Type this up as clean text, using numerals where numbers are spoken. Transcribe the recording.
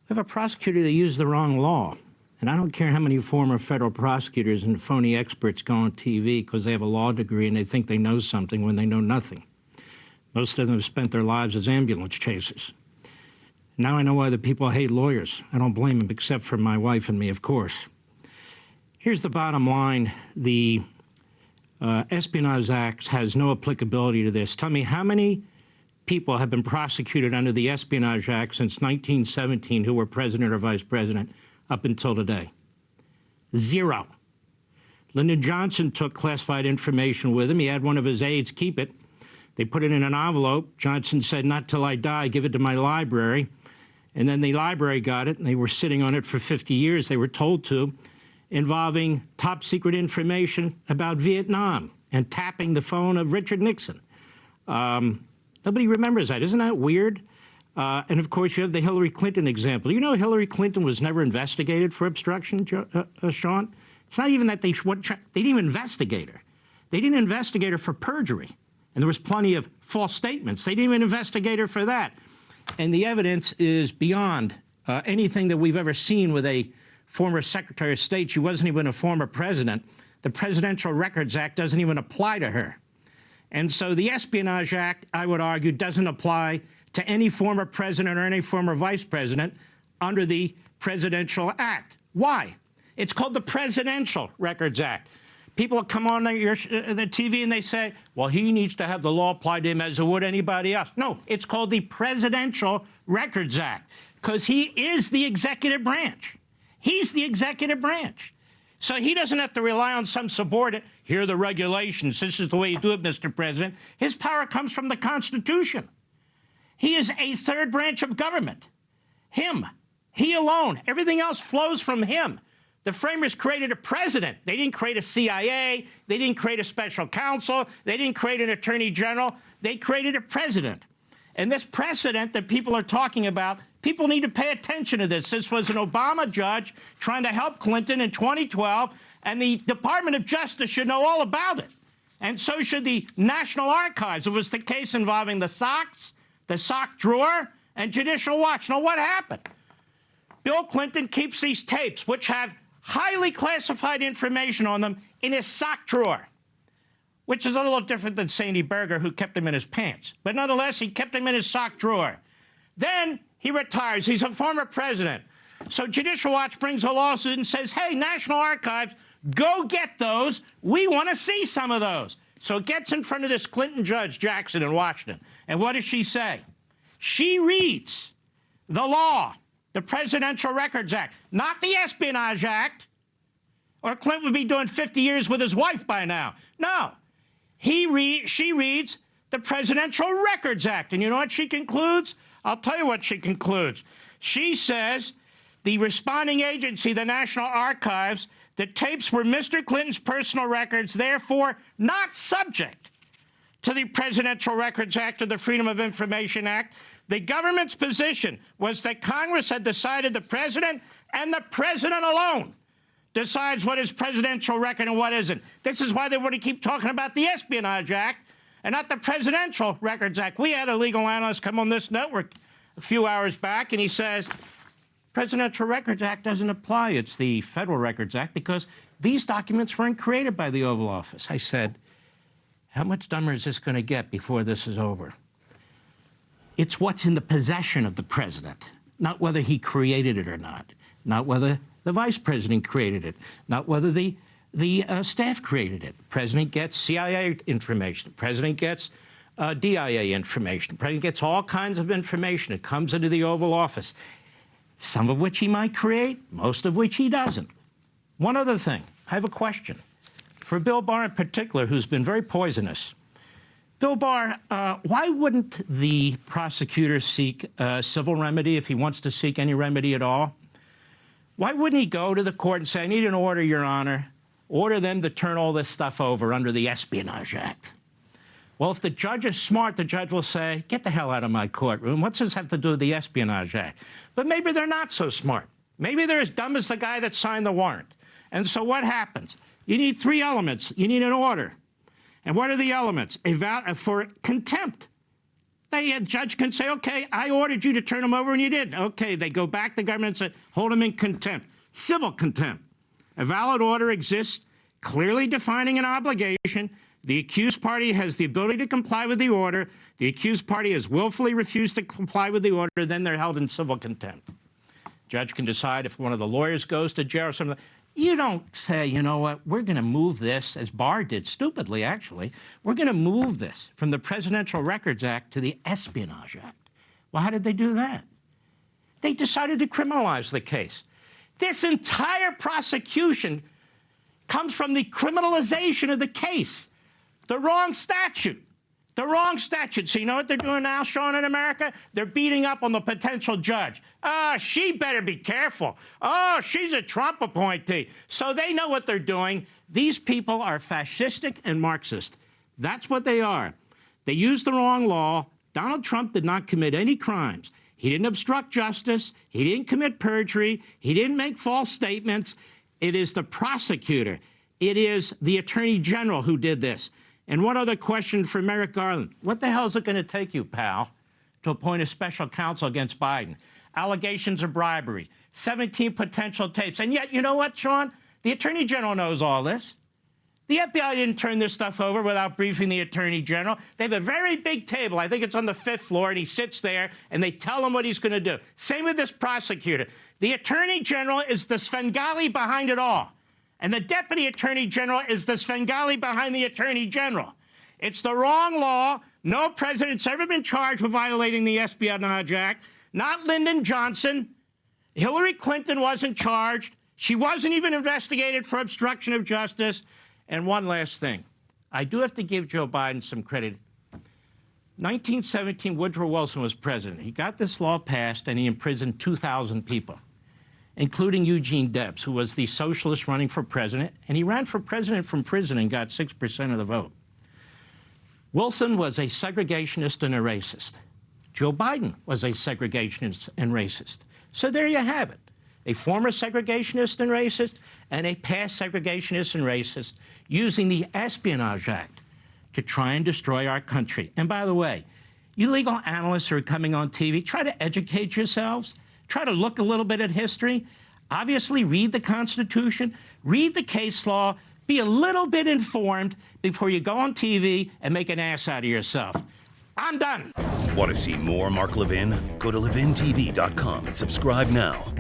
We have a prosecutor that used the wrong law. And I don't care how many former federal prosecutors and phony experts go on TV because they have a law degree and they think they know something when they know nothing. Most of them have spent their lives as ambulance chasers. Now I know why the people hate lawyers. I don't blame them, except for my wife and me, of course. Here's the bottom line. The Espionage Act has no applicability to this. Tell me, how many people have been prosecuted under the Espionage Act since 1917 who were president or vice president up until today? Zero. Lyndon Johnson took classified information with him. He had one of his aides keep it. They put it in an envelope. Johnson said, "Not till I die, give it to my library." And then the library got it, and they were sitting on it for 50 years. They were told to, involving top secret information about Vietnam and tapping the phone of Richard Nixon. Nobody remembers that. Isn't that weird? And of course, you have the Hillary Clinton example. You know, Hillary Clinton was never investigated for obstruction, Sean. It's not even that they didn't even investigate her. They didn't investigate her for perjury. And there was plenty of false statements. They didn't even investigate her for that. And the evidence is beyond anything that we've ever seen with a former Secretary of State. She wasn't even a former president. The Presidential Records Act doesn't even apply to her. And so the Espionage Act, I would argue, doesn't apply to any former president or any former vice president under the Presidential Act. Why? It's called the Presidential Records Act. People come on the TV and they say, well, he needs to have the law applied to him as it would anybody else. No, it's called the Presidential Records Act because he is the executive branch. He's the executive branch. So he doesn't have to rely on some subordinate. Here are the regulations. This is the way you do it, Mr. President. His power comes from the Constitution. He is a third branch of government. Him. He alone. Everything else flows from him. The framers created a president. They didn't create a CIA. They didn't create a special counsel. They didn't create an attorney general. They created a president. And this precedent that people are talking about, people need to pay attention to this. This was an Obama judge trying to help Clinton in 2012, and the Department of Justice should know all about it. And so should the National Archives. It was the case involving the socks, the sock drawer, and Judicial Watch. Now, what happened? Bill Clinton keeps these tapes, which have highly classified information on them, in his sock drawer, which is a little different than Sandy Berger, who kept them in his pants. But nonetheless, he kept them in his sock drawer. Then he retires. He's a former president. So Judicial Watch brings a lawsuit and says, hey, National Archives, go get those. We want to see some of those. So it gets in front of this Clinton judge, Jackson, in Washington. And what does she say? She reads the law, the Presidential Records Act, not the Espionage Act, or Clinton would be doing 50 years with his wife by now. No. She reads the Presidential Records Act. And you know what she concludes? I'll tell you what she concludes. She says the responding agency, the National Archives, the tapes were Mr. Clinton's personal records, therefore not subject to the Presidential Records Act or the Freedom of Information Act. The government's position was that Congress had decided the president, and the president alone decides what is presidential record and what isn't. This is why they want to keep talking about the Espionage Act and not the Presidential Records Act. We had a legal analyst come on this network a few hours back, and he says, Presidential Records Act doesn't apply. It's the Federal Records Act because these documents weren't created by the Oval Office. I said, how much dumber is this going to get before this is over? It's what's in the possession of the president, not whether he created it or not whether the vice president created it, not whether the staff created it. The president gets CIA information. The president gets DIA information. The president gets all kinds of information. It comes into the Oval Office, some of which he might create, most of which he doesn't. One other thing, I have a question. For Bill Barr in particular, who's been very poisonous. Bill Barr, why wouldn't the prosecutor seek a civil remedy if he wants to seek any remedy at all? Why wouldn't he go to the court and say, I need an order, Your Honor, order them to turn all this stuff over under the Espionage Act? Well, if the judge is smart, the judge will say, get the hell out of my courtroom. What's this have to do with the Espionage Act? But maybe they're not so smart. Maybe they're as dumb as the guy that signed the warrant. And so what happens? You need three elements. You need an order. And what are the elements? For contempt. A judge can say, okay, I ordered you to turn him over and you didn't. Okay, they go back to the government and say, hold him in contempt. Civil contempt. A valid order exists, clearly defining an obligation. The accused party has the ability to comply with the order. The accused party has willfully refused to comply with the order. Then they're held in civil contempt. Judge can decide if one of the lawyers goes to jail or something. You don't say, you know what, we're going to move this, as Barr did, stupidly actually, we're going to move this from the Presidential Records Act to the Espionage Act. Well, how did they do that? They decided to criminalize the case. This entire prosecution comes from the criminalization of the case. The wrong statute. The wrong statute. So you know what they're doing now, Sean, in America? They're beating up on the potential judge. Oh, she better be careful. Oh, she's a Trump appointee. So they know what they're doing. These people are fascistic and Marxist. That's what they are. They used the wrong law. Donald Trump did not commit any crimes. He didn't obstruct justice. He didn't commit perjury. He didn't make false statements. It is the prosecutor. It is the Attorney General who did this. And one other question for Merrick Garland. What the hell is it going to take you, pal, to appoint a special counsel against Biden? Allegations of bribery, 17 potential tapes. And yet, you know what, Sean? The Attorney General knows all this. The FBI didn't turn this stuff over without briefing the Attorney General. They have a very big table. I think it's on the 5th floor, and he sits there, and they tell him what he's going to do. Same with this prosecutor. The Attorney General is the Svengali behind it all. And the Deputy Attorney General is the Svengali behind the Attorney General. It's the wrong law. No president's ever been charged with violating the Espionage Act. Not Lyndon Johnson. Hillary Clinton wasn't charged. She wasn't even investigated for obstruction of justice. And one last thing. I do have to give Joe Biden some credit. 1917, Woodrow Wilson was president. He got this law passed, and he imprisoned 2,000 people, including Eugene Debs, who was the socialist running for president, and he ran for president from prison and got 6% of the vote. Wilson was a segregationist and a racist. Joe Biden was a segregationist and racist. So there you have it. A former segregationist and racist and a past segregationist and racist using the Espionage Act to try and destroy our country. And by the way, you legal analysts who are coming on TV, try to educate yourselves. Try to look a little bit at history. Obviously, read the Constitution, read the case law, be a little bit informed before you go on TV and make an ass out of yourself. I'm done. Want to see more Mark Levin? Go to LevinTV.com and subscribe now.